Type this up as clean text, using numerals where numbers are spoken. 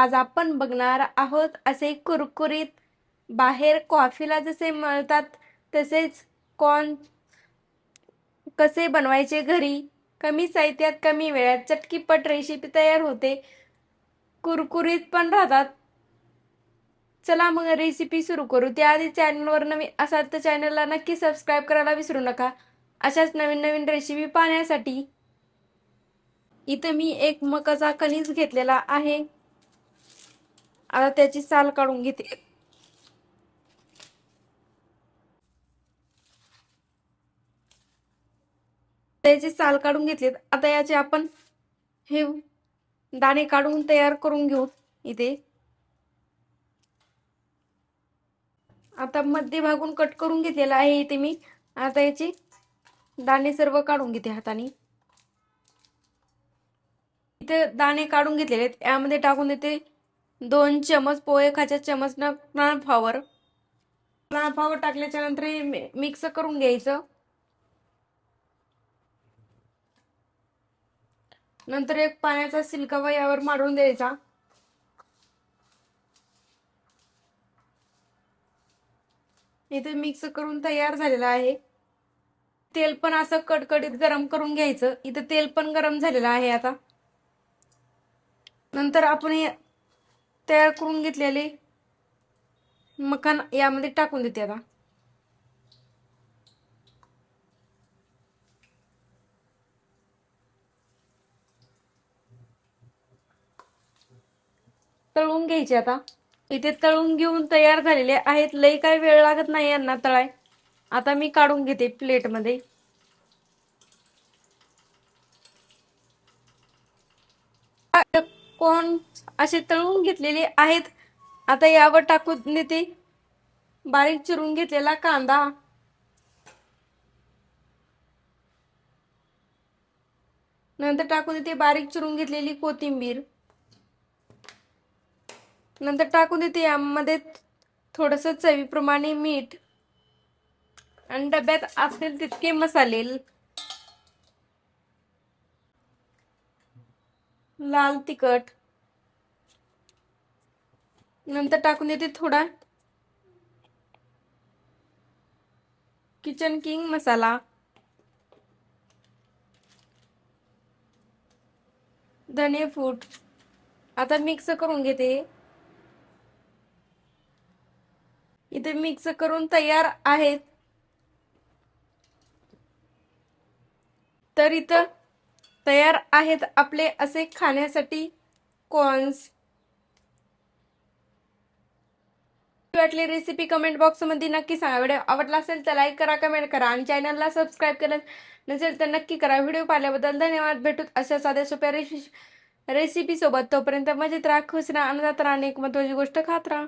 आज आपण बघणार आहोत असे कुरकुरीत बाहेर कॉफीला जसे मळतात तसेच कॉर्न कसे बनवायचे घरी कमी साहित्यात कमी वेळात चटकीपट रेसिपी तयार होते, कुरकुरीत पण राहतात। चला मग रेसिपी सुरू करू। त्याआधी चॅनलवर नवीन असाल तर चॅनलला नक्की सबस्क्राईब करायला विसरू नका अशाच नवीन नवीन रेसिपी पाहण्यासाठी। इथे मी एक मकाचा कणीस घेतलेला आहे। आता त्याची साल काढून घेते। त्याची साल काढून घेतलीत। आता याचे आपण हे दाणे काढून तयार करून घेऊ। इथे आता मध्यभागून कट करून घेतलेला आहे इथे मी। आता याचे दाणे सर्व काढून घेते हाताने। इथे दाणे काढून घेतलेले आहेत। यामध्ये टाकून देते 2 चमच पोहे खायच्या चमच कॉर्नफ्लॉवर। कॉर्नफ्लॉवर टाकल्याच्या नंतर हे मिक्स करून घ्यायचं। नंतर एक पाण्याचा शिलका यावर मारून द्यायचा। इथे मिक्स करून तयार झालेला आहे। तेल पण असं कडकडीत गरम करून घ्यायचं। इथे तेल पण गरम झालेलं आहे। आता नंतर आपण हे तयार करून घेतलेले मखान यामध्ये टाकून देते। आता तळून घ्यायचे। आता इथे तळून घेऊन तयार झालेले आहेत। लई काही वेळ लागत नाही यांना तळाय। आता मी काढून घेते प्लेट मध्ये। कोण असे तळून घेतलेले आहेत। आता यावर टाकून देते बारीक चिरून घेतलेला कांदा। नंतर टाकून देते बारीक चिरून घेतलेली कोथिंबीर। नंतर टाकून देते यामध्ये थोडस चवीप्रमाणे मीठ आणि डब्यात असतील तितके मसाले। लाल तिखट। नंतर टाकून देते थोडा किचन किंग मसाला, धने पूड। आता मिक्स करून घेते। इथे मिक्स करून तयार आहेत। तर इथं तयार आहेत आपले असे खाण्यासाठी कॉर्न्स। वाटली रेसिपी कमेंट बॉक्स मध्ये नक्की सांगा। व्हिडिओ आवडला असेल तर लाईक करा, कमेंट करा आणि चॅनलला सबस्क्राईब केलं नसेल तर नक्की करा। व्हिडिओ पाहिल्याबद्दल धन्यवाद। भेटूत अशा साध्या सोप्या रेसिपी सोबत। तोपर्यंत मजेत राहा, खुश राहा, आनंदात राहा आणि एक महत्त्वाची गोष्ट खात राहा।